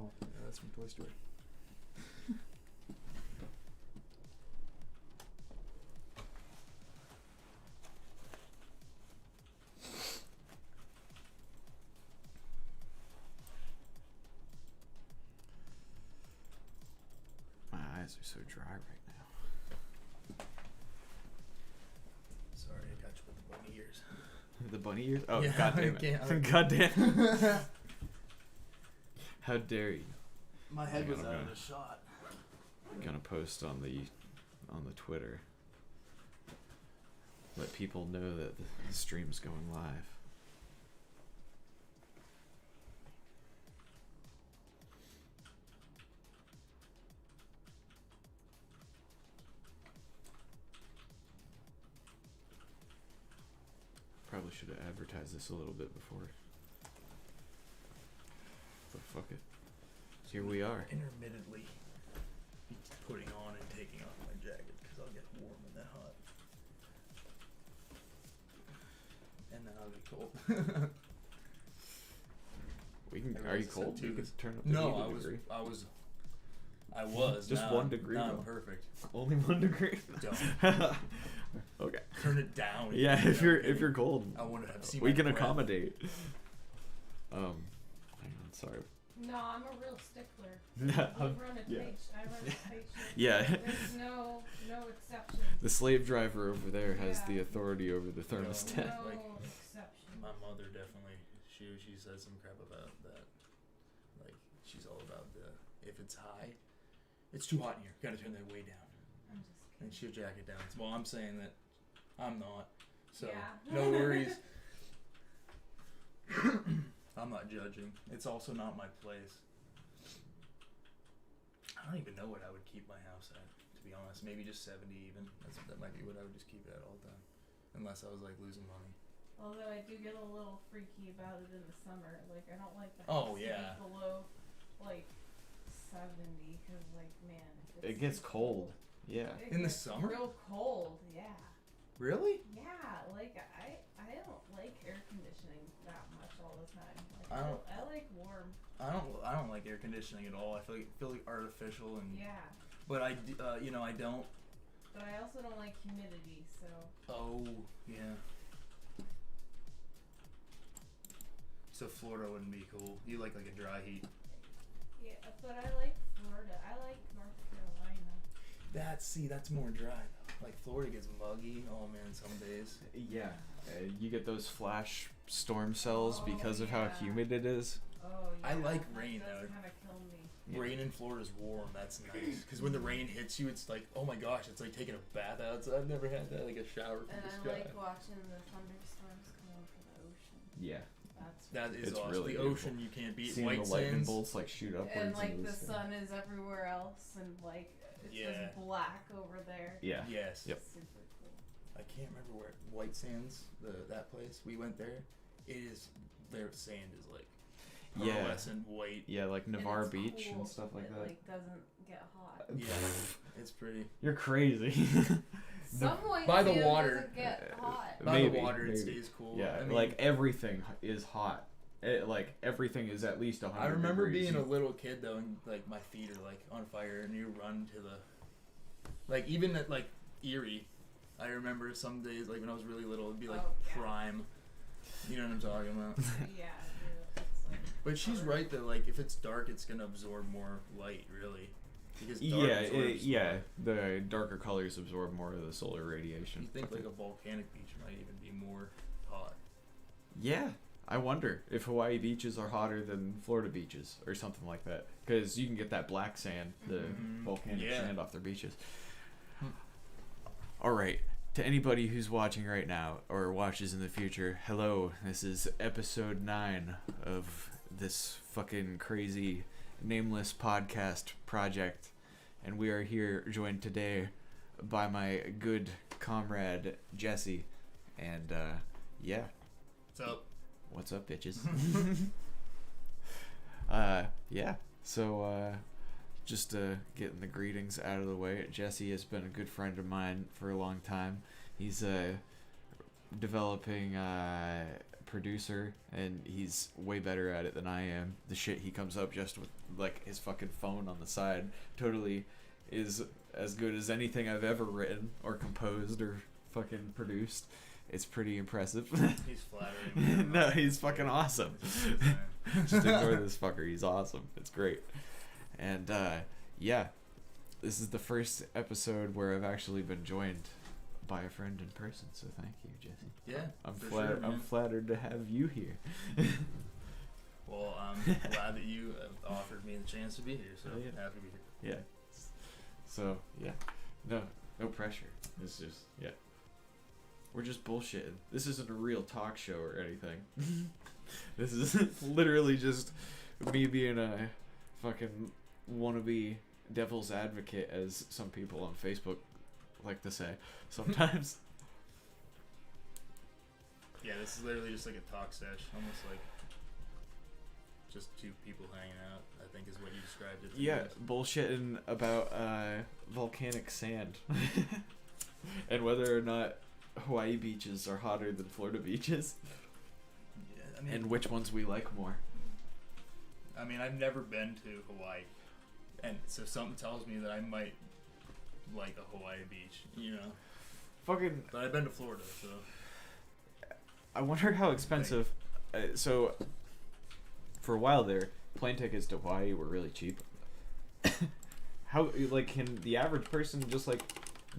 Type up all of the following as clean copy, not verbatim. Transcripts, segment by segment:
Oh, yeah, that's from Toy Story. My eyes are so dry right now. Sorry, I got you with the bunny ears. The bunny ears? Oh, Yeah, God damn it. God damn it. How dare you? My head was out of the shot. I'm gonna post on the Twitter. Let people know that the stream's going live. Probably should have advertised this a little bit before. But fuck it. Here we are. Intermittently be putting on and taking off my jacket because I'll get warm and then hot. And then I'll get cold. We can. Are you cold? You can turn up the No, heat a degree. I was. Just now 1 degree. Now though. I'm perfect. Only 1 degree. Don't. Okay. Turn it down. Yeah, if you're cold, I want to have seen. we my can breath. accommodate. Hang on, sorry. No, I'm a real stickler. Yeah. I run a tight ship. Yeah. There's no exceptions. The slave driver over there has Yeah. the authority over the thermostat. No Like, exceptions. My mother definitely. She said some crap about that. Like she's all about if it's high, it's too hot in here. Gotta turn that way down. I'm just kidding. And she'll jack it down. Well, I'm saying that I'm not. So Yeah. no worries. I'm not judging. It's also not my place. I don't even know what I would keep my house at, to be honest. Maybe just 70 even. That might be what I would just keep it at all the time. Unless I was like losing money. Although I do get a little freaky about it in the summer. Like I don't like the Oh, house to yeah. be below like 70 because like man, if It gets cold. Yeah. it In the gets summer? real cold. Yeah. Really? Yeah, like I don't like air conditioning that much all the time. Like, I don't- I like warm. I don't like air conditioning at all. I feel like artificial and. Yeah, But I don't. but I also don't like humidity. So Oh yeah. So Florida wouldn't be cool. You like a dry heat. yeah, but I like Florida. I like North Carolina. That's more dry though. Like Florida gets muggy. Oh man, some days. Yeah. You get those flash storm cells Oh, because of how yeah. humid it is. Oh yeah. I like that rain, does though. kind of kill me. Yeah. Rain in Florida's warm. That's nice. Because when the rain hits you, it's like, oh my gosh, it's like taking a bath outside. I've never had that, like a shower from And the I sky. like watching the thunderstorms come over the ocean. Yeah. That is It's awesome. really the beautiful. ocean you can't beat. Seeing White the lightning sands. bolts like shoot upwards. And like into the sky. sun is everywhere else, and like it's Yeah. just black over there. Yeah. Yes. Yep. Super cool. I can't remember where White Sands, that place. We went there. Their sand is like Yeah. pearlescent white. Yeah, like And Navarre it's Beach cool. and stuff like it, that. Like doesn't get hot. Yeah, it's pretty. You're crazy. Some white by the sand water. doesn't get hot. By Maybe, the water, it maybe. stays cool. Yeah, I mean, like everything is hot. Like everything is at least 100 I remember degrees. being a little kid though, and like my feet are like on fire, and you run to the, like even at like Erie, I remember some days like when I was really little, it'd be like Oh, yeah. prime. You know what I'm talking about? Yeah, dude, it's like But she's right that like if it's dark, it's gonna absorb more light, really. Because dark Yeah, absorbs yeah. The darker colors absorb more of the solar radiation. You think like a volcanic beach might even be more hot? Yeah, I wonder if Hawaii beaches are hotter than Florida beaches or something like that. Because you can get that black sand, the Mhm. volcanic Yeah. sand off their beaches. All right. To anybody who's watching right now or watches in the future, hello. This is episode 9 of this fucking crazy nameless podcast project. And we are here joined today by my good comrade Jesse. And yeah. What's up? What's up, bitches? Yeah. So just getting the greetings out of the way. Jesse has been a good friend of mine for a long time. He's developing producer, and he's way better at it than I am. The shit he comes up just with like his fucking phone on the side totally is as good as anything I've ever written or composed or fucking produced. It's pretty impressive. He's flattering. No, he's fucking awesome. Just ignore this fucker. He's awesome. It's great. And yeah, this is the first episode where I've actually been joined by a friend in person. So thank you, Jesse. Yeah, I'm flattered to have you here. Well, I'm glad that you offered me the chance to be here. So happy to be here. Yeah. So yeah, no pressure. It's just we're just bullshitting. This isn't a real talk show or anything. This is literally just me being a fucking wannabe devil's advocate, as some people on Facebook like to say sometimes. Yeah, this is literally just like a talk sesh, almost like just two people hanging out, I think is what you described it. Yeah, bullshitting about volcanic sand and whether or not Hawaii beaches are hotter than Florida beaches. Yeah, I mean, and which ones we like more. I mean, I've never been to Hawaii, and so something tells me that I might like a Hawaii beach, you know. Fucking. But I've been to Florida, so. I wonder how expensive. So, for a while there, plane tickets to Hawaii were really cheap. How, like, can the average person just like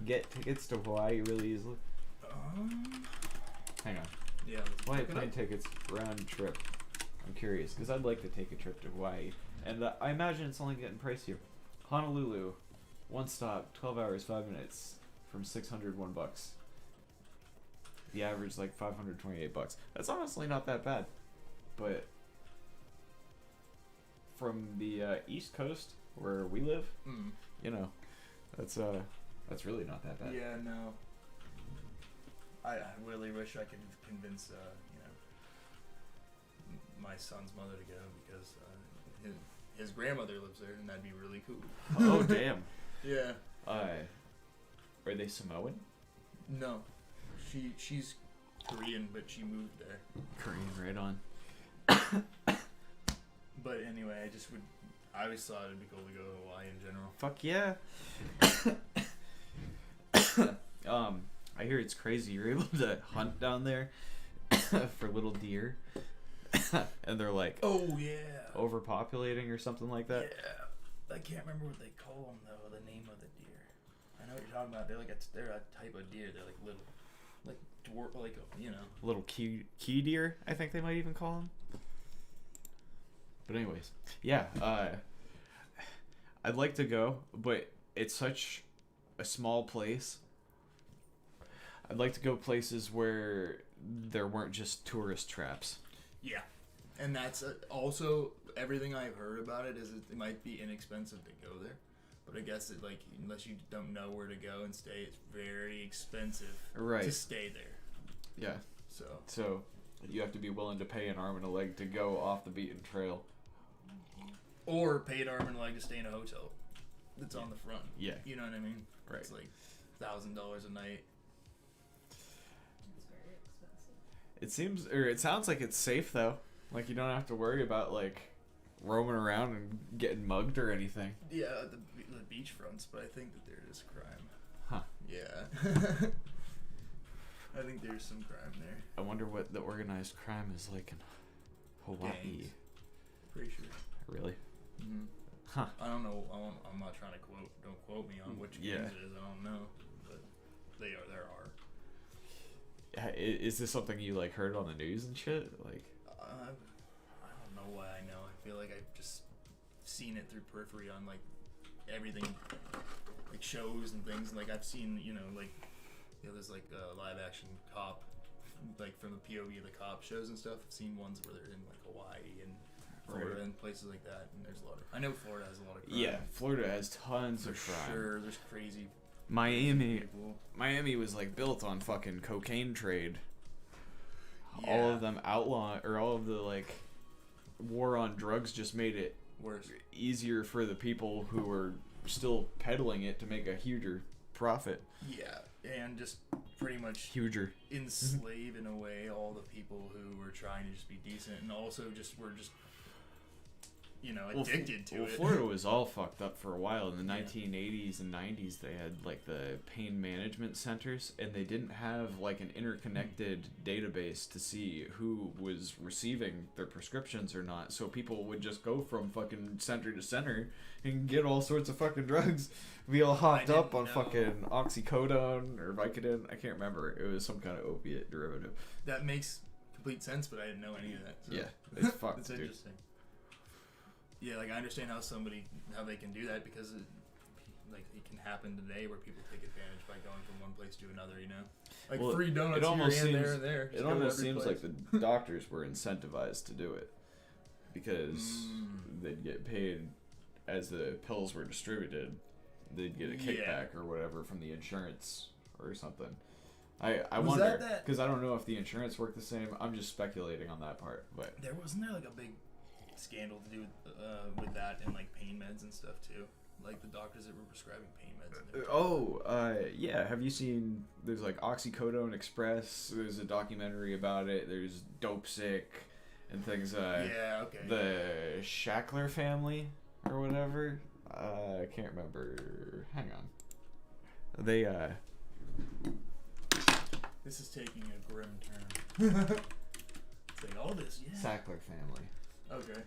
get tickets to Hawaii really easily? Hang on. Yeah. Hawaii plane tickets round trip. I'm curious because I'd like to take a trip to Hawaii, and I imagine it's only getting pricier. Honolulu, one stop, 12 hours, 5 minutes, from $601. The average like $528. That's honestly not that bad, but from the East Coast where we live, you know, that's really not that bad. Yeah, no. I really wish I could convince my son's mother to go, because his grandmother lives there, and that'd be really cool. Oh damn. Yeah. Are they Samoan? No, she's Korean, but she moved there. Korean, right on. But anyway, I always thought it'd be cool to go to Hawaii in general. Fuck yeah. I hear it's crazy. You're able to hunt down there for little deer, and they're like, oh yeah, overpopulating or something like that. Yeah, I can't remember what they call them though. The name of the deer. I know what you're talking about. They're a type of deer. They're like little, like dwarf, like little key deer. I think they might even call them. But anyways, yeah. I'd like to go, but it's such a small place. I'd like to go places where there weren't just tourist traps. Yeah, and that's also everything I've heard about it is it might be inexpensive to go there, but I guess it like unless you don't know where to go and stay, it's very expensive to stay there. Yeah. So you have to be willing to pay an arm and a leg to go off the beaten trail, or pay an arm and a leg to stay in a hotel that's on the front. Yeah. You know what I mean? Right. It's like $1,000 a night. It sounds like it's safe though. Like you don't have to worry about like roaming around and getting mugged or anything. Yeah, the beach fronts, but I think that there is crime. Huh. Yeah. I think there's some crime there. I wonder what the organized crime is like in Hawaii. Gangs. Pretty sure. Really? Mm-hmm. Huh. I don't know. I'm not trying to quote. Don't quote me on which gangs it is. I don't know, but there are. Is this something you like heard on the news and shit? Like, I don't know why I know. I feel like I've just seen it through periphery on like everything, like shows and things. Like I've seen, there's like live action cop, like from the POV of the cop shows and stuff. I've seen ones where they're in like Hawaii and Florida and places like that. And there's a lot of. I know Florida has a lot of crime. Yeah, Florida has tons of crime. Sure, there's crazy. Miami was like built on fucking cocaine trade. Yeah. All of them all of the like war on drugs just made it worse, easier for the people who were still peddling it to make a huger profit. Yeah, and just pretty much huger. enslave in a way all the people who were trying to just be decent and also just were just addicted to it. Florida was all fucked up for a while. In the 1980s and 90s, they had like the pain management centers, and they didn't have like an interconnected database to see who was receiving their prescriptions or not. So people would just go from fucking center to center and get all sorts of fucking drugs. We all hopped up on fucking oxycodone or Vicodin. I can't remember. It was some kind of opiate derivative. That makes complete sense, but I didn't know any of that. So. Yeah, it's fucked. It's interesting. Yeah, like I understand how they can do that because it can happen today where people take advantage by going from one place to another, Like free donuts here and there. It almost seems like the doctors were incentivized to do it because they'd get paid as the pills were distributed. They'd get a kickback or whatever from the insurance or something. I wonder because I don't know if the insurance worked the same. I'm just speculating on that part, but wasn't there like a big scandal to do with that and like pain meds and stuff too, like the doctors that were prescribing pain meds. Yeah. Have you seen? There's like Oxycodone Express. There's a documentary about it. There's Dope Sick and things. Yeah. Okay. The Shackler family or whatever. I can't remember. Hang on. They This is taking a grim turn. It's like all this. Yeah. Sackler family. Okay.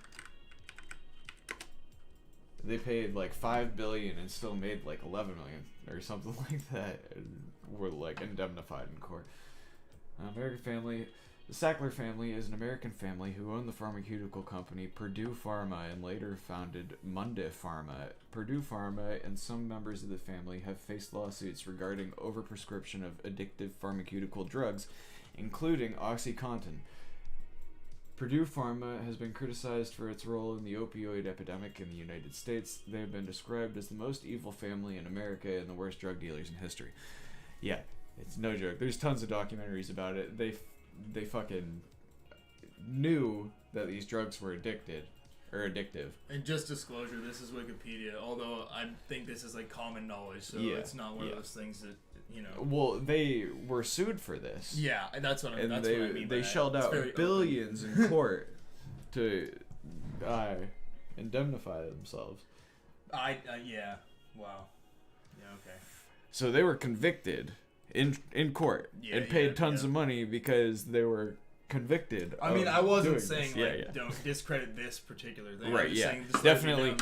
They paid like $5 billion and still made like $11 million or something like that. And were like indemnified in court. American family. The Sackler family is an American family who owned the pharmaceutical company Purdue Pharma and later founded Munda Pharma. Purdue Pharma and some members of the family have faced lawsuits regarding overprescription of addictive pharmaceutical drugs, including OxyContin. Purdue Pharma has been criticized for its role in the opioid epidemic in the United States. They have been described as the most evil family in America and the worst drug dealers in history. Yeah, it's no joke. There's tons of documentaries about it. They fucking knew that these drugs were addictive. And just disclosure, this is Wikipedia, although I think this is like common knowledge, so it's not one of those things that, Well, they were sued for this. Yeah, that's what I mean. They shelled out billions in court to indemnify themselves. Yeah. Wow. Yeah, okay. So they were convicted in court and paid tons of money because they were convicted. I mean, I wasn't saying don't discredit this particular thing. Right? Yeah, definitely.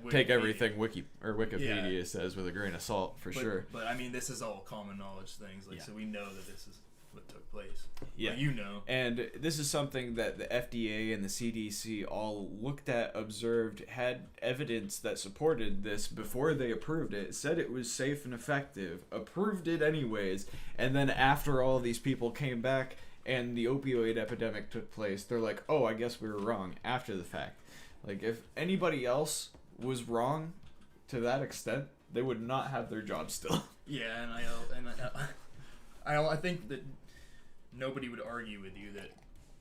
Take everything Wikipedia says with a grain of salt sure. But I mean, this is all common knowledge things. So we know that this is what took place. Yeah, and this is something that the FDA and the CDC all looked at, observed, had evidence that supported this before they approved it, said it was safe and effective, approved it anyways, and then after all these people came back and the opioid epidemic took place, they're like, oh, I guess we were wrong after the fact. Like, if anybody else was wrong to that extent, they would not have their job still. Yeah, and I think that nobody would argue with you that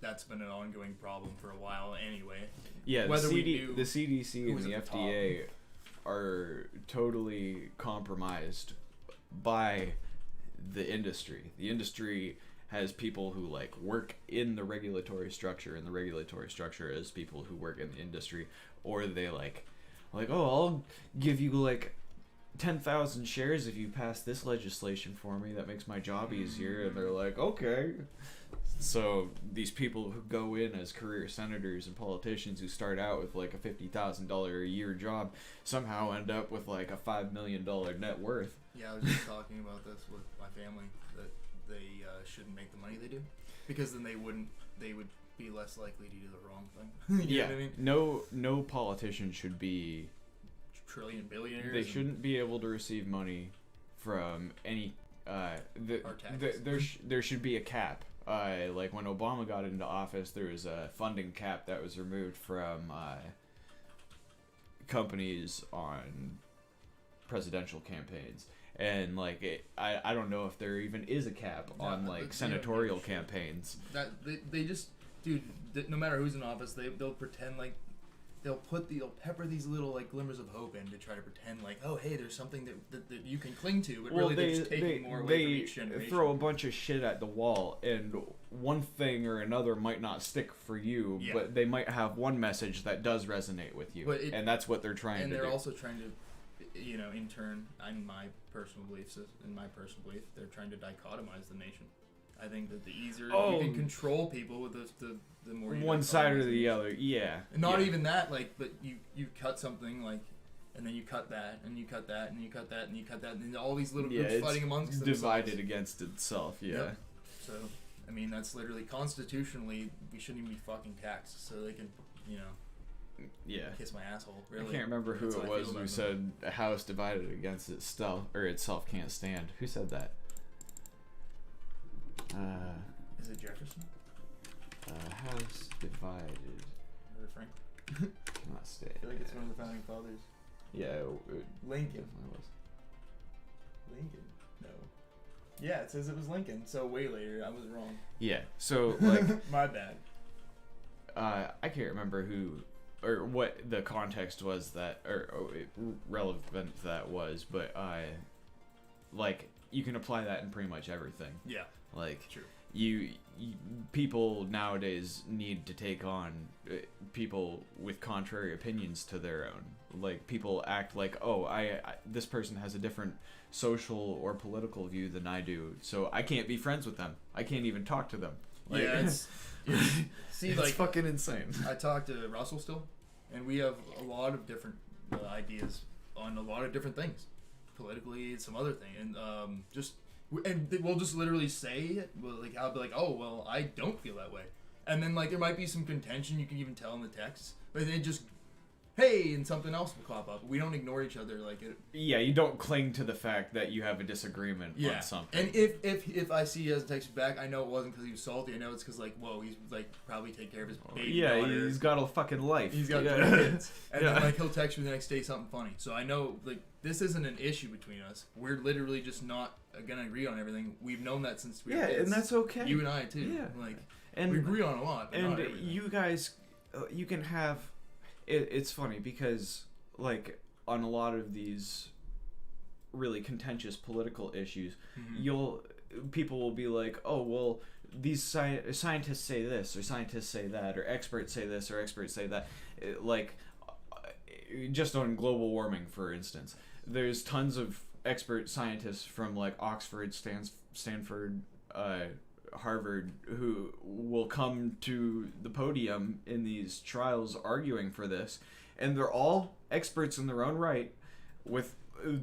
that's been an ongoing problem for a while anyway. Yeah, the CDC and the FDA are totally compromised by the industry. The industry has people who like work in the regulatory structure, and the regulatory structure is people who work in the industry, or they like, oh, I'll give you like 10,000 shares if you pass this legislation for me that makes my job easier. And they're like, okay. So these people who go in as career senators and politicians who start out with like a $50,000 a year job somehow end up with like a $5 million net worth. Yeah, I was just talking about this with my family, that they shouldn't make the money they do, because then they would be less likely to do the wrong thing. You know what I mean? No politician should be trillion billionaires. They shouldn't be able to receive money from any. There should be a cap. Like when Obama got into office, there was a funding cap that was removed from companies on presidential campagns. And like I don't know if there even is a cap on like senatorial campaigns. That they just, dude, no matter who's in office, they'll pretend like they'll pepper these little like glimmers of hope in to try to pretend like, oh hey, there's something that you can cling to, but really they're just taking more away from each generation. They throw a bunch of shit at the wall, and one thing or another might not stick for you, but they might have one message that does resonate with you, and that's what they're trying to do. And they're also trying to, in turn, in my personal belief, they're trying to dichotomize the nation. I think that the easier you can control people with the more you one side or the other, And not even that, like, but you cut something like, and then you cut that, and you cut that, and you cut that, and you cut that, and all these little groups fighting amongst themselves. Divided against itself, Yep. So, I mean, that's literally constitutionally we shouldn't even be fucking taxed, so they can, kiss my asshole. Really. I can't remember who it was who said a house divided against itself can't stand. Who said that? Is it Jefferson? House divided. Or Franklin? Cannot stand. I feel like it's one of the founding fathers. Yeah, Lincoln. Was. Lincoln? No. Yeah, it says it was Lincoln. So way later, I was wrong. Yeah. So like, my bad. I can't remember who or what the context was that or relevant that was, but like you can apply that in pretty much everything. Yeah. Like true. You people nowadays need to take on people with contrary opinions to their own. Like people act like, oh, I this person has a different social or political view than I do, so I can't be friends with them. I can't even talk to them. Like, it's it's fucking insane. I talked to Russell still, and we have a lot of different ideas on a lot of different things, politically, some other thing, and we'll just literally say it. Like I'll be like, oh well, I don't feel that way, and then like there might be some contention. You can even tell in the text, but then just hey, and something else will pop up. We don't ignore each other like it. Yeah, you don't cling to the fact that you have a disagreement on something. And if I see he hasn't texted back, I know it wasn't because he was salty. I know it's because like, whoa, he's like probably take care of his baby daughter. He's got a fucking life. He's got 3 kids, and then like he'll text me the next day something funny. So I know like this isn't an issue between us. We're literally just not gonna agree on everything. We've known that since we were kids. And that's okay. You and I too. Yeah, like and we agree on a lot. But and not everything. you guys, you can have. It's funny because, like, on a lot of these really contentious political issues, people will be like, oh, well, these scientists say this, or scientists say that, or experts say this, or experts say that. Like, just on global warming, for instance, there's tons of expert scientists from, like, Oxford, Stanford, Harvard, who will come to the podium in these trials arguing for this, and they're all experts in their own right with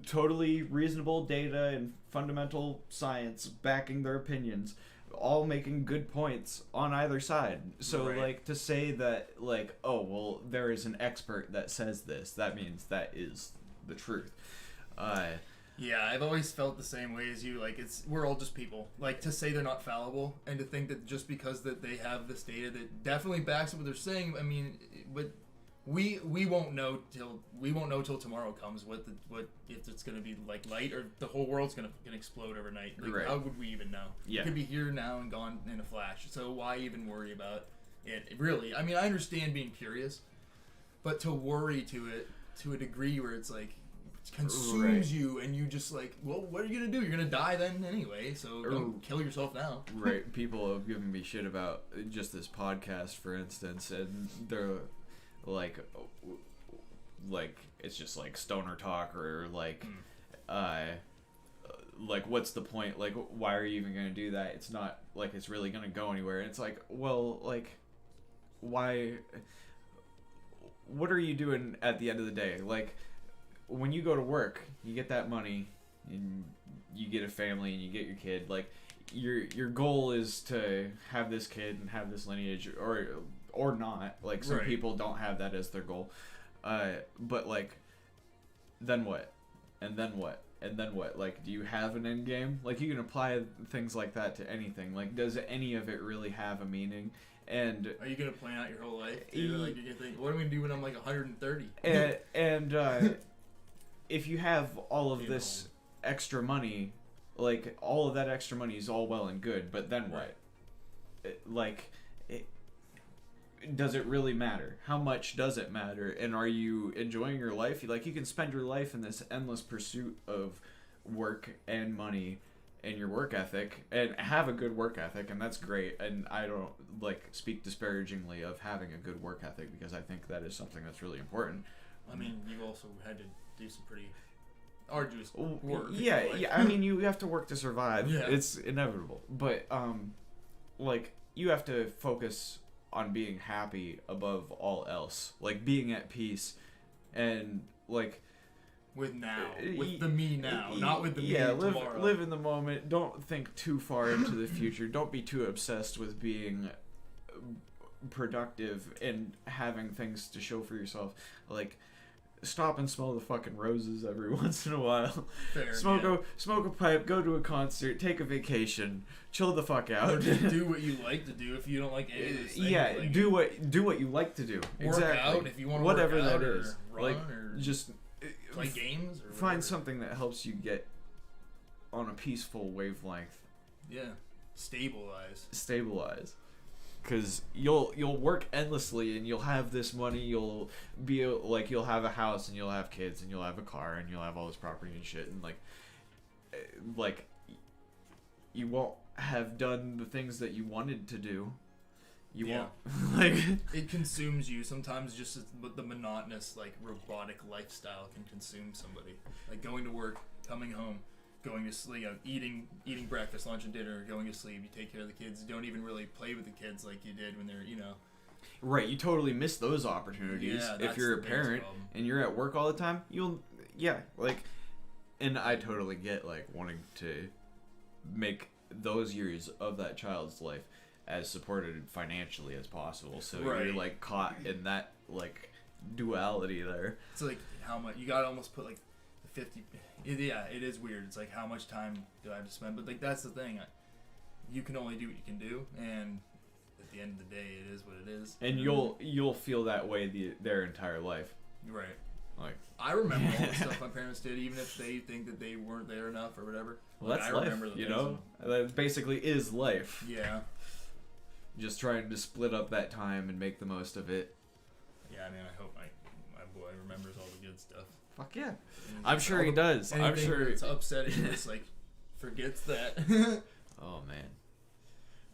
totally reasonable data and fundamental science backing their opinions, all making good points on either side. So like to say that like, oh well, there is an expert that says this, that means that is the truth. Yeah, I've always felt the same way as you. Like, we're all just people. Like, to say they're not fallible, and to think that just because that they have this data that definitely backs up what they're saying. I mean, but we won't know till tomorrow comes what if it's gonna be like light or the whole world's gonna explode overnight. Like, how would we even know? Yeah. It could be here now and gone in a flash. So why even worry about it? Really, I mean, I understand being curious, but to worry to a degree where it's like. Consumes you, and you just like, well, what are you gonna do? You're gonna die then anyway, so don't kill yourself now. Right. People have given me shit about just this podcast, for instance, and they're like it's just like stoner talk, or like what's the point? Like, why are you even gonna do that? It's not like it's really gonna go anywhere. And it's like, well, like, why? What are you doing at the end of the day? Like. When you go to work, you get that money, and you get a family, and you get your kid. Like, your goal is to have this kid and have this lineage, or not. Like, some people don't have that as their goal. But like, then what? And then what? And then what? Like, do you have an end game? Like, you can apply things like that to anything. Like, does any of it really have a meaning? And are you gonna plan out your whole life? Too? Like, you're gonna think, what am I gonna do when I'm like 130? And if you have all of this extra money, like, all of that extra money is all well and good, but then what? does it really matter? How much does it matter? And are you enjoying your life? Like, you can spend your life in this endless pursuit of work and money and your work ethic, and have a good work ethic, and that's great. And I don't like speak disparagingly of having a good work ethic, because I think that is something that's really important. I mean, you've also had to do some pretty arduous work. Yeah, like, yeah. I mean, you have to work to survive. Yeah. It's inevitable. But like, you have to focus on being happy above all else, like being at peace, and like with the me now, not with the me live, tomorrow. Live in the moment. Don't think too far into the future. Don't be too obsessed with being productive and having things to show for yourself. Like, stop and smell the fucking roses every once in a while. Fair, Smoke a pipe, go to a concert, take a vacation, chill the fuck out. Or just do what you like to do if you don't like any of those things. Yeah, like, do what you like to do. Work Exactly. out if you want to whatever work out, that or is. run, Like, or just play games, or find whatever. something that helps you get on a peaceful wavelength. Yeah, Stabilize. Because you'll work endlessly, and you'll have this money. You'll be like, you'll have a house, and you'll have kids, and you'll have a car, and you'll have all this property and shit, and like you won't have done the things that you wanted to do. You won't. Like, it consumes you sometimes. Just the monotonous, like, robotic lifestyle can consume somebody. Like going to work, coming home, going to sleep, eating breakfast, lunch, and dinner, going to sleep. You take care of the kids. You don't even really play with the kids like you did when they're, right, you totally miss those opportunities. Yeah, if you're a that's the biggest parent problem. and you're at work all the time, and I totally get, like, wanting to make those years of that child's life as supported financially as possible. So Right. you're, like, caught in that, like, duality there. It's like how much you gotta almost put, like, the 50. It is weird. It's like, how much time do I have to spend? But, like, that's the thing. You can only do what you can do, and at the end of the day, it is what it is. And you'll feel that way their entire life. Right. Like, I remember all the stuff my parents did, even if they think that they weren't there enough or whatever. well, Like, that's I life, remember the you things know? That basically is life. Yeah. Just trying to split up that time and make the most of it. Yeah, I mean, I hope my boy remembers all the good stuff. Fuck yeah. I'm sure he does. I'm sure it's upsetting. Just like forgets that. Oh man.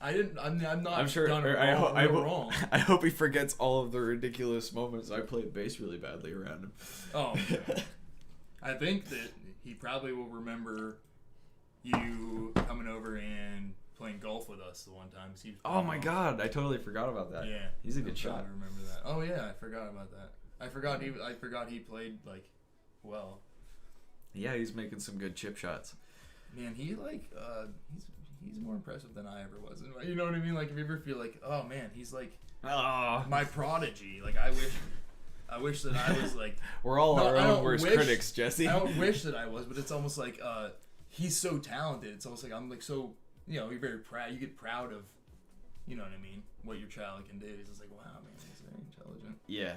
I'm not. I'm sure. Done wrong. I hope he forgets all of the ridiculous moments I played bass really badly around him. Oh. Yeah. I think that he probably will remember you coming over and playing golf with us the one time. Oh my god, I totally forgot about that. Yeah, he's a good shot. I remember that. Oh yeah, I forgot about that. I forgot he played, like, well. Yeah, he's making some good chip shots. Man, he's more impressive than I ever was. You know what I mean? Like, if you ever feel like, oh man, he's like my prodigy. Like, I wish that I was like. We're all our own worst critics, Jesse. I don't wish that I was, but it's almost like he's so talented. It's almost like I'm like so, you're very proud. You get proud of, you know what I mean, what your child can do. It's just like, wow, man, he's very intelligent. Yeah.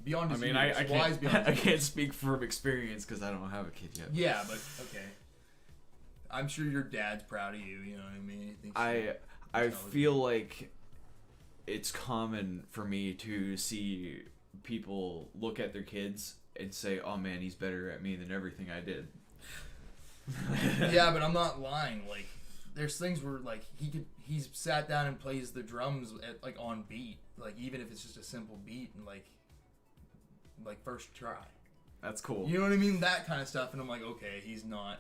Beyond his I mean, years, I wise can't. beyond I his can't years. speak from experience because I don't have a kid yet. Yeah, but okay. I'm sure your dad's proud of you. You know what I mean? He thinks I you're feel like it's common for me to see people look at their kids and say, "Oh man, he's better at me than everything I did." Yeah, but I'm not lying. Like, there's things where, like, he's sat down and plays the drums at, like, on beat, like, even if it's just a simple beat, and like first try. That's cool. You know what I mean? That kind of stuff. And I'm like, okay, he's not.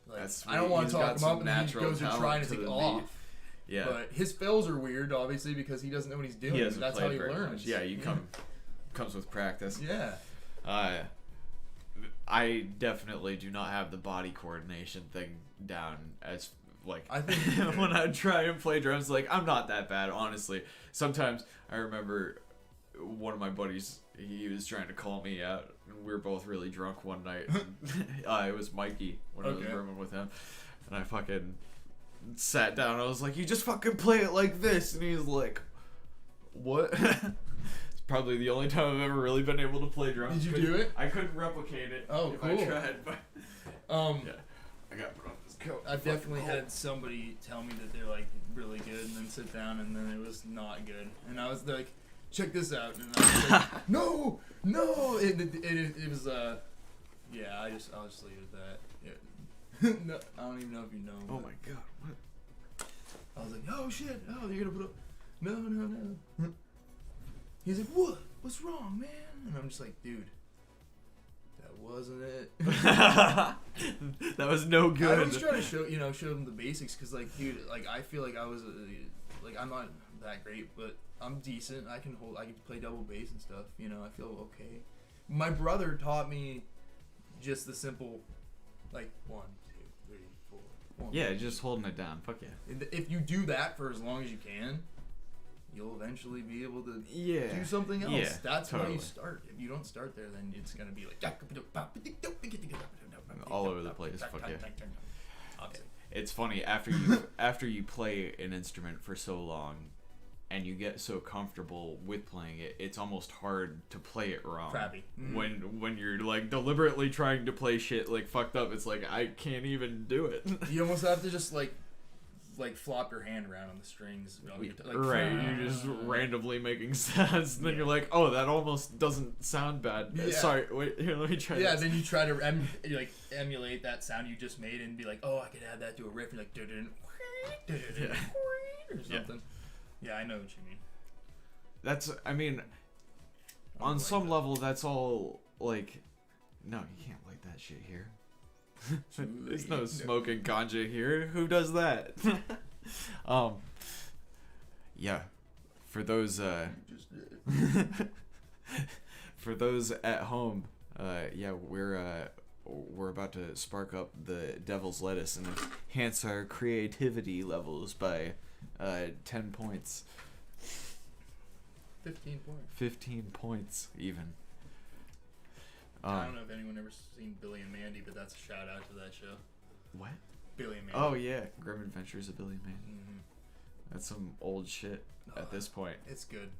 Like, That's I don't want he's to talk got him up, some and he natural goes to talent try and to it's like the off. beat. Yeah. But his fills are weird, obviously, because he doesn't know what he's doing. He hasn't That's played how he very learns. much. Yeah, comes with practice. Yeah. I definitely do not have the body coordination thing down as, like, I think when I try and play drums, like, I'm not that bad, honestly. Sometimes I remember one of my buddies, he was trying to call me out, and we were both really drunk one night. And, it was Mikey when I was rooming with him, and I fucking sat down. I was like, "You just fucking play it like this," and he's like, "What?" It's probably the only time I've ever really been able to play drums. Did you do it? I couldn't replicate it. Oh, if cool. I tried, but Yeah. I got put on this I've definitely had somebody tell me that they're like really good, and then sit down, and then it was not good, and I was like, check this out, and I was like, no, it was yeah, I'll just leave it at that. Yeah. No, I don't even know if you know. Oh my god, what? I was like, oh shit, oh you're gonna put up, no. He's like, what? What's wrong, man? And I'm just like, dude, that wasn't it. That was no good. I always try to show them the basics, cause like, dude, like I feel like I was like I'm not that great, but I'm decent. I can play double bass and stuff. You know, I feel okay. My brother taught me just the simple, like 1, 2, 3, 4. 1, yeah, just holding it down. Fuck yeah. If you do that for as long as you can, you'll eventually be able to do something else. Yeah, that's totally. how you start. If you don't start there, then it's gonna be like all over the place. Fuck yeah. Obviously. It's funny after you play an instrument for so long, and you get so comfortable with playing it, it's almost hard to play it wrong. Crappy. When you're like deliberately trying to play shit like fucked up, it's like I can't even do it. You almost have to just like flop your hand around on the strings. Right, you're just randomly making sounds, and then you're like, oh, that almost doesn't sound bad. Yeah. Sorry, wait, here, let me try Yeah, this. then you try to emulate that sound you just made and be like, oh, I could add that to a riff. You're like, or something. Yeah, I know what you mean. That's, I mean, on some level, that's all, like, no, you can't light that shit here. There's no smoking ganja here. Who does that? Yeah, for those, for those at home, yeah, we're about to spark up the devil's lettuce and enhance our creativity levels by 10 points. 15 points. 15 points, even. I don't know if anyone ever seen Billy and Mandy, but that's a shout out to that show. What? Billy and Mandy. Oh, yeah. Grim Adventures of Billy and Mandy. Mm-hmm. That's some old shit at this point. It's good.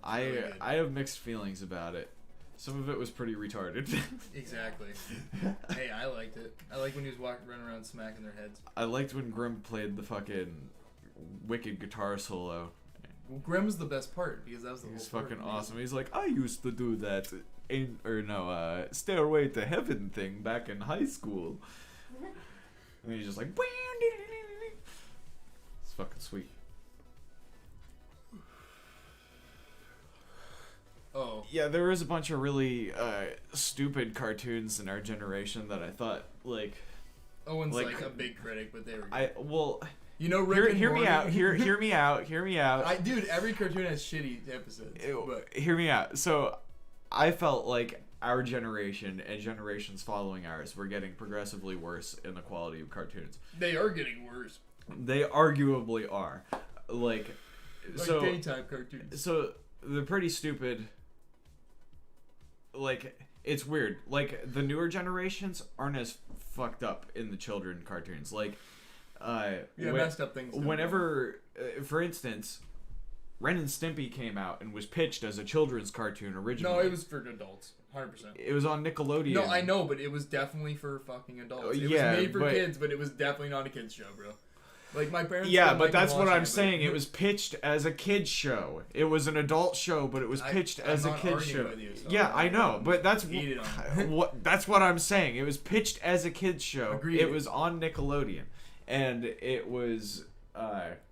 Really good. I have mixed feelings about it. Some of it was pretty retarded. Exactly. Hey, I liked it. I like when he was running around smacking their heads. I liked when Grim played the fucking wicked guitar solo. Well, Grimm's the best part because that was the He was whole fucking part. awesome. He's like, I used to do that Stairway to Heaven thing back in high school. And he's just like, it's fucking sweet. Oh. Yeah, there was a bunch of really stupid cartoons in our generation that I thought, like... Owen's like a big critic, but they were good. You know, Rick hear and me Morty? out. Hear me out. Hear me out. Dude, every cartoon has shitty episodes. But Hear me out. So, I felt like our generation and generations following ours were getting progressively worse in the quality of cartoons. they are getting worse. They arguably are. Like daytime cartoons. So, they're pretty stupid. Like, it's weird. Like, the newer generations aren't as fucked up in the children cartoons. Like, messed up things. Whenever, for instance, Ren and Stimpy came out and was pitched as a children's cartoon originally. No, it was for adults. 100%. It was on Nickelodeon. No, I know, but it was definitely for fucking adults. It was made for kids, but it was definitely not a kids show, bro. Like, my parents... Yeah, but that's what I'm saying. It was pitched as a kid's show. It was an adult show, but it was pitched as a kid's show. With you, so yeah, I know, but that's that's what I'm saying. It was pitched as a kid's show. Agreed. It was on Nickelodeon, and it was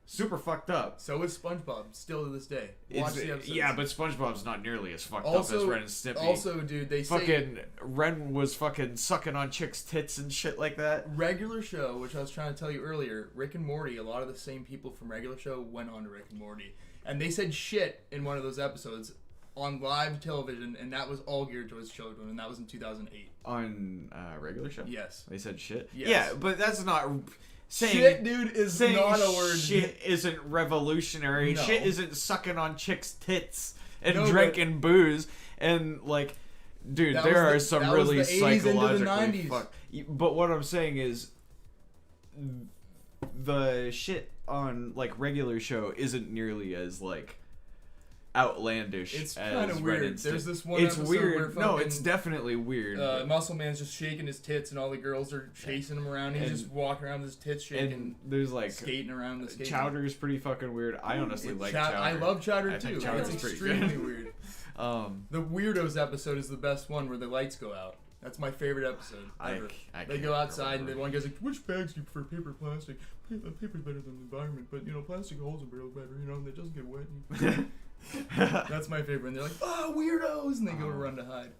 super fucked up. So is SpongeBob, still to this day. Watch the episodes. Yeah, but SpongeBob's not nearly as fucked up as Ren and Stimpy. Also, dude, they fucking Ren was fucking sucking on chicks' tits and shit like that. Regular Show, which I was trying to tell you earlier, Rick and Morty, a lot of the same people from Regular Show went on to Rick and Morty. And they said shit in one of those episodes on live television, and that was all geared towards children, and that was in 2008. On Regular Show? Yes. They said shit? Yes. Yeah, but that's not... Shit, dude, is not a word. Shit isn't revolutionary. No. Shit isn't sucking on chicks' tits and drinking booze. And, like, dude, there are some really psychologically fucked. But what I'm saying is, the shit on, like, Regular Show isn't nearly as, like, outlandish. It's kind of weird. There's this one It's episode weird. where No, it's definitely weird. Muscle Man's just shaking his tits, and all the girls are chasing him around. He's just walking around with his tits shaking. And there's like skating around the skate. Chowder's pretty fucking weird. I honestly like Chowder. I love Chowder too. Chowder's It's pretty extremely good. weird. The Weirdos episode is the best one where the lights go out. That's my favorite episode ever. They go outside and the one guy's like, "Which bags do you prefer, paper or plastic? Paper's better than the environment, but plastic holds them real better, and it doesn't get wet." That's my favorite. And they're like, "Oh, weirdos!" and they go to run to hide.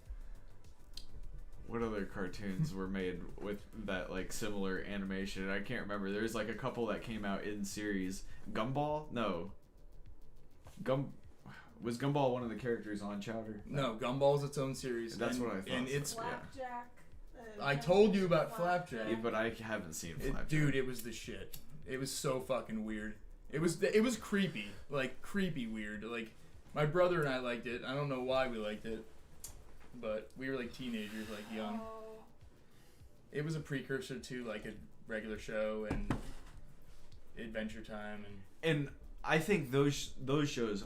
What other cartoons were made with that like similar animation? I can't remember. There's like a couple that came out in series. Gumball? No. Was Gumball one of the characters on Chowder? No, Gumball's its own series. That's what I thought. And it's Flapjack. I told you about Flapjack. Yeah, but I haven't seen Flapjack. Dude, it was the shit. It was so fucking weird. It was creepy, like creepy weird. Like my brother and I liked it. I don't know why we liked it, but we were like teenagers, like young. It was a precursor to like a regular show and Adventure Time and I think those shows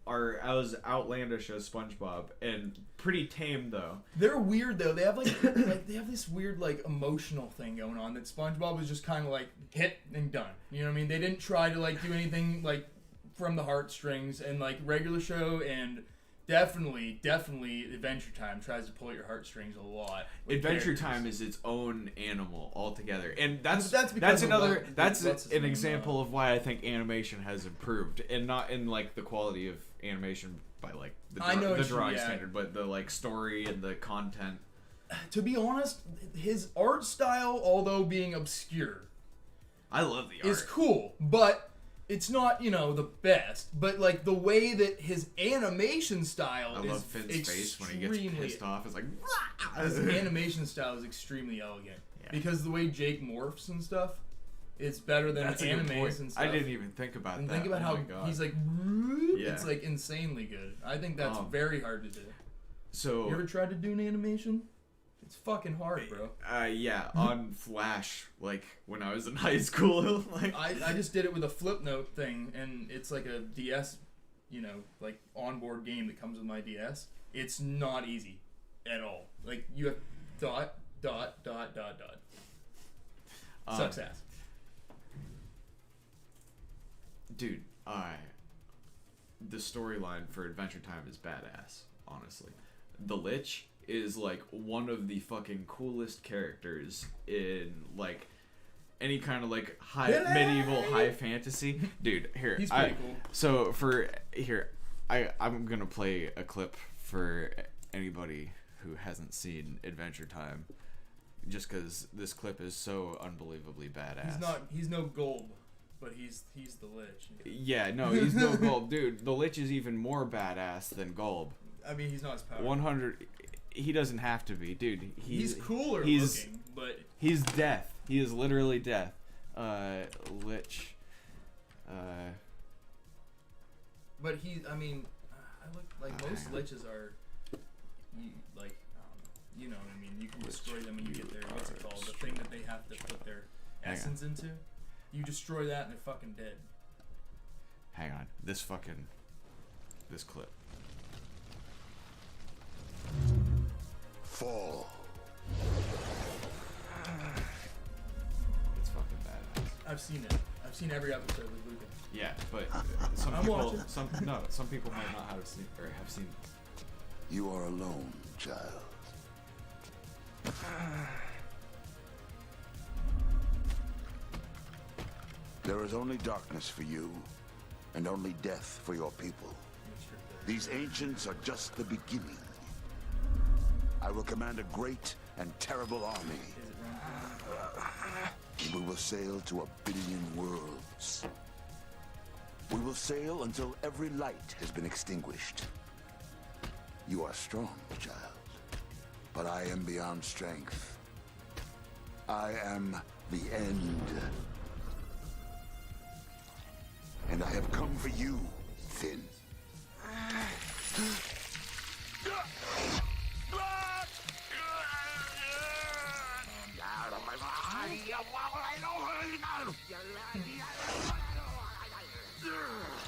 are as outlandish as SpongeBob and pretty tame though. They're weird though. They have like they have this weird like emotional thing going on that SpongeBob was just kind of like hit and done. You know what I mean? They didn't try to like do anything like from the heartstrings, and like regular show and definitely Adventure Time tries to pull at your heartstrings a lot. Adventure Time is its own animal altogether, and that's an example of why I think animation has improved, and not in like the quality of animation by like the drawing standard, but the like story and the content. To be honest, his art style, although being obscure, I love the art. Is cool, but it's not, the best. But like the way that his animation style I love Finn's face when he gets pissed off. It's like his animation style is extremely elegant because the way Jake morphs and stuff, it's better than animes and stuff. I didn't even think about that. Think about how he's like, it's like insanely good. I think that's very hard to do. So you ever tried to do an animation? It's fucking hard, bro. On Flash, like when I was in high school. Like I just did it with a flip note thing, and it's like a DS, like onboard game that comes with my DS. It's not easy at all. Like you have ... Sucks ass. Dude, the storyline for Adventure Time is badass, honestly. The Lich is like one of the fucking coolest characters in like any kind of like medieval high fantasy. Dude, here. He's pretty cool. So I'm gonna play a clip for anybody who hasn't seen Adventure Time, just because this clip is so unbelievably badass. He's no Golb, but he's the Lich. Yeah, no, he's no Golb, dude. The Lich is even more badass than Golb. I mean, he's not as powerful. 100. He doesn't have to be, dude. He's cooler looking, but he's death. He is literally death. Lich. But I look like most liches are, what I mean. You can destroy them when you get their what's it called? The thing that they have to put their essence into. You destroy that and they're fucking dead. Hang on, this clip. Fall. It's fucking badass. I've seen it. I've seen every episode with Luca. Yeah, but some people might not have seen this. You are alone, child. There is only darkness for you, and only death for your people. These ancients are just the beginning. I will command a great and terrible army. We will sail to 1 billion worlds. We will sail until every light has been extinguished. You are strong, child, but I am beyond strength. I am the end. And I have come for you, Finn.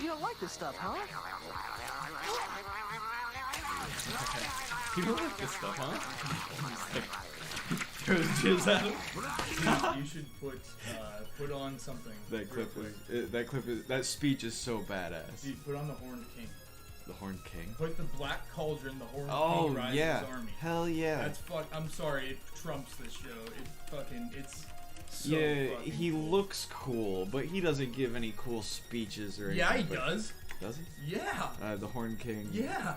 You don't like this stuff, huh? You don't like this stuff, huh? Throws jizz at him. You should put on something. That clip is that speech is so badass. Dude, put on the Horned King. The Horned King. Put the Black Cauldron, the Horned King rides his army. Hell yeah. That's I'm sorry, it trumps this show. It's so fucking he cool. looks cool, but he doesn't give any cool speeches or anything. Yeah, he does. Does he? Yeah. The Horned King. Yeah.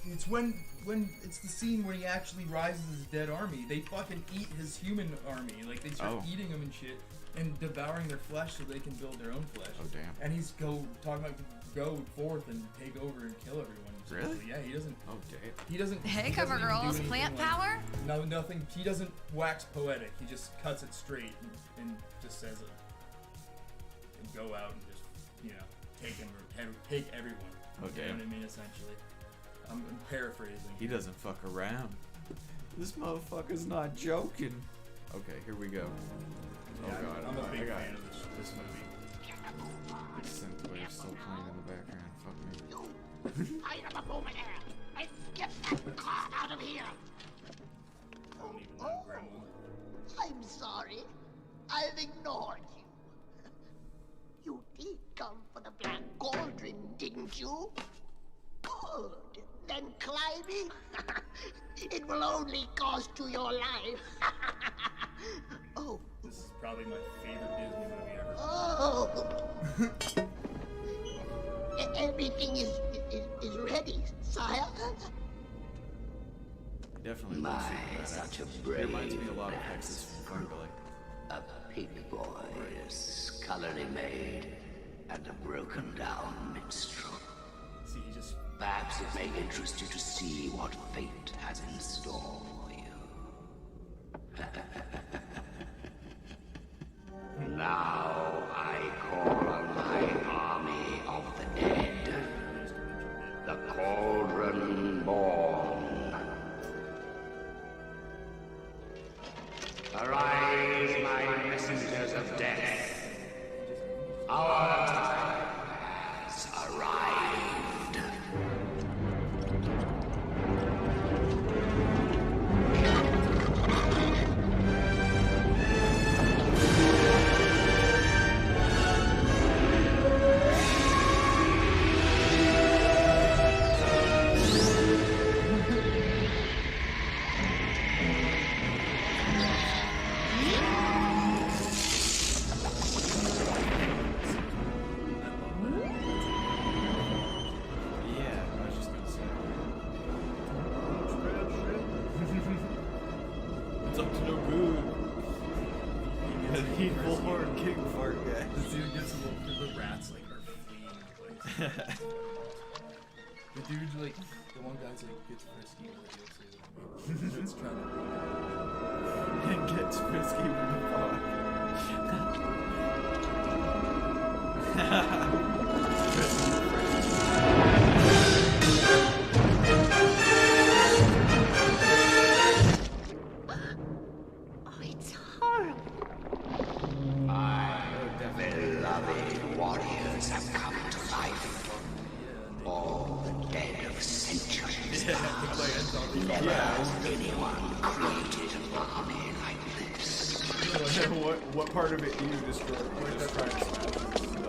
It's when it's the scene when he actually rises his dead army. They fucking eat his human army. Like they start eating them and shit and devouring their flesh so they can build their own flesh. Oh damn. And he's talking about go forth and take over and kill everyone. Really? Yeah, he doesn't. Oh damn. He doesn't. Hey, he cover doesn't even do girls, anything plant like- power? No, nothing. He doesn't wax poetic. He just cuts it straight and just says it. And go out and just take him or take everyone. Oh You know damn. what I mean? Essentially, I'm paraphrasing. He doesn't fuck around. This motherfucker's not joking. Okay, here we go. Yeah, Oh god, I'm a big I got fan of this movie. Synthwave still playing in the background. Fuck me. I am a moment here. Let's get that car out of here. I don't even know Grandma. I'm sorry. I've ignored you. You did come for the Black Cauldron, didn't you? Good. Then climbing? It will only cost you your life. Oh. This is probably my favorite Disney movie ever. Oh. Everything is ready, sire. Definitely My, looks like such a It brave reminds me a lot of man. Texas from Farmville. A pig boy, scullery maid, and a broken down minstrel. See, he just Perhaps it may interest you to see what fate has in store for you. Now I call on my army of the dead, the Cauldron Born. Arise, my messengers of death. Our time has arrived. Yeah, I was just gonna say. It's up to no good. The evil Horned King fart guy. this dude gets a little. The rats like are fleeing the place. The dude like the one guy's like gets frisky with it. You'll see what I mean. It's trying to. It gets frisky with the fart. Oh, it's horrible. Beloved warriors have come to life. All the dead of centuries past. Never has anyone created an army like this. what part of it do you destroy?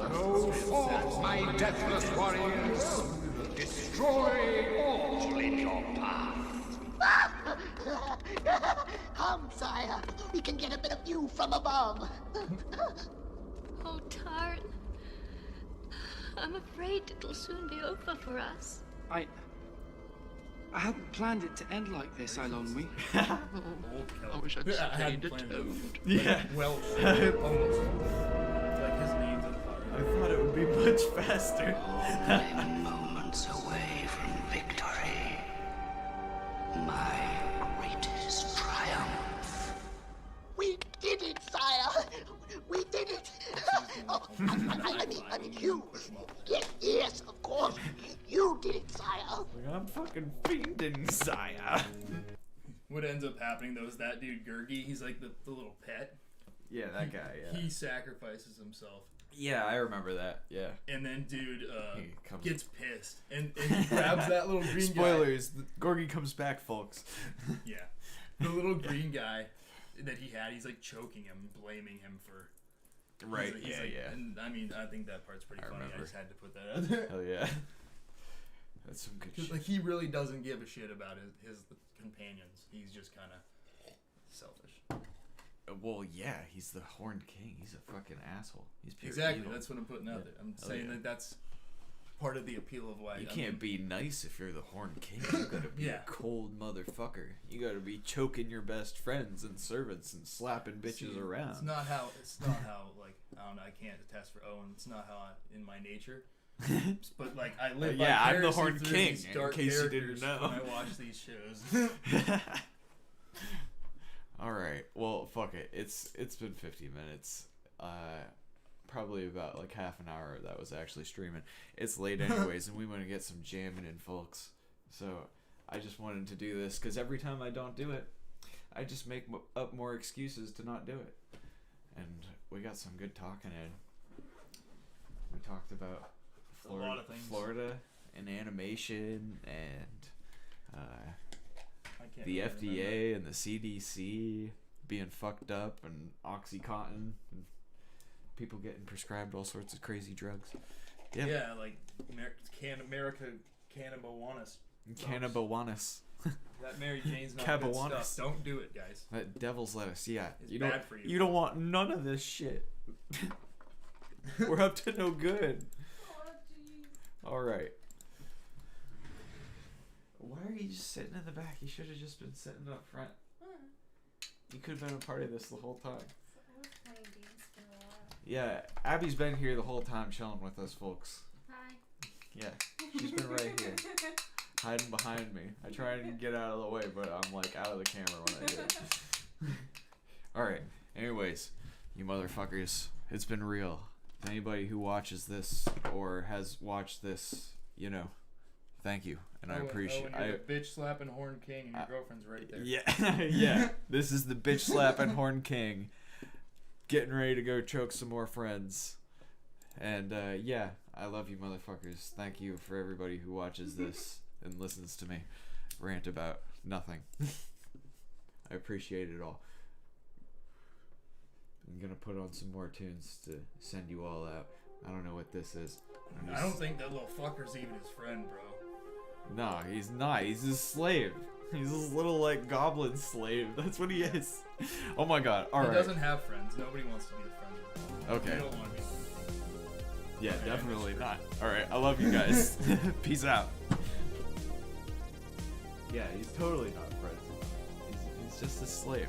Go forth, my deathless warriors. Destroy all in your path. Come, sire. We can get a bit of view from above. Oh, Tarn. I'm afraid it'll soon be over for us. I hadn't planned it to end like this, Eilonwy. I wish I'd stayed at home. Yeah. Well, almost. Like his name's on fire. I thought it would be much faster. Only moments away from victory. My greatest triumph. We did it, sire. We did it. Oh, I mean, you. Yes, of course. You did it, sire. I'm fucking fiending, sire. What ends up happening though is that dude Gurgi, he's like the little pet. Yeah, that guy, yeah. He sacrifices himself Yeah, I remember that. Yeah. And then dude He comes- gets pissed and he grabs that little green Spoilers, Gorgie comes back, folks. guy. Yeah. The little green guy that he had, he's like choking him, blaming him for Right, he's like, yeah. And I mean, I think that part's pretty I funny. remember. I just had to put that out there. Hell yeah. That's some good 'Cause, shit. like, he really doesn't give a shit about his companions. He's just kind of selfish. Well, yeah, he's the Horned King. He's a fucking asshole. He's pure Exactly. evil. That's what I'm putting out Yeah. there. I'm Hell saying yeah. that that's part of the appeal of why You can't be nice if you're the Horned King. You gotta be Yeah. a cold motherfucker. You gotta be choking your best friends and servants and slapping bitches See, around. It's not how like I don't know. I can't attest for Owen. It's not how in my nature. But like I live. Yeah, I'm the vicariously Horned through King, these in dark case you didn't characters know. when I watch these shows. All right. Well, fuck it. It's been 50 minutes. Probably about like half an hour that was actually streaming. It's late anyways, and we want to get some jamming in, folks. So I just wanted to do this because every time I don't do it, I just make up more excuses to not do it. And we got some good talking in. We talked about Florida, A lot of things. Florida and animation and I can't the really remember. FDA and the CDC being fucked up and OxyContin and people getting prescribed all sorts of crazy drugs. Yeah. Yeah, like America Cannabawanus. Cannabawanus. That Mary Jane's not good Cabawanus. stuff. Don't do it, guys. That devil's lettuce. Yeah. It's you bad don't, for you. You don't want none of this shit. We're up to no good. Oh, jeez. All right. Why are you just sitting in the back? You should have just been sitting up front. You could have been a part of this the whole time. I was playing games for a while. Yeah, Abby's been here the whole time chilling with us, folks. Hi. Yeah, she's been right here, hiding behind me. I try and get out of the way, but I'm like out of the camera when I do it. Alright, anyways, you motherfuckers, it's been real. Anybody who watches this or has watched this, you know, thank you. And I appreciate you're the bitch slapping Horn King and your girlfriend's right there. Yeah, yeah. This is the bitch slapping Horn King, getting ready to go choke some more friends. And yeah, I love you motherfuckers. Thank you for everybody who watches this and listens to me rant about nothing. I appreciate it all. I'm gonna put on some more tunes to send you all out. I don't know what this is. I don't think that little fucker's even his friend, bro. No, he's not. He's his slave. He's this little, like, goblin slave. That's what he is. Oh my god. Alright. He doesn't have friends. Nobody wants to be a friend with him. Okay. You don't want to be friends. Yeah, Okay, definitely I'm not. Alright, I love you guys. Peace out. Yeah, he's totally not friends. He's just a slave.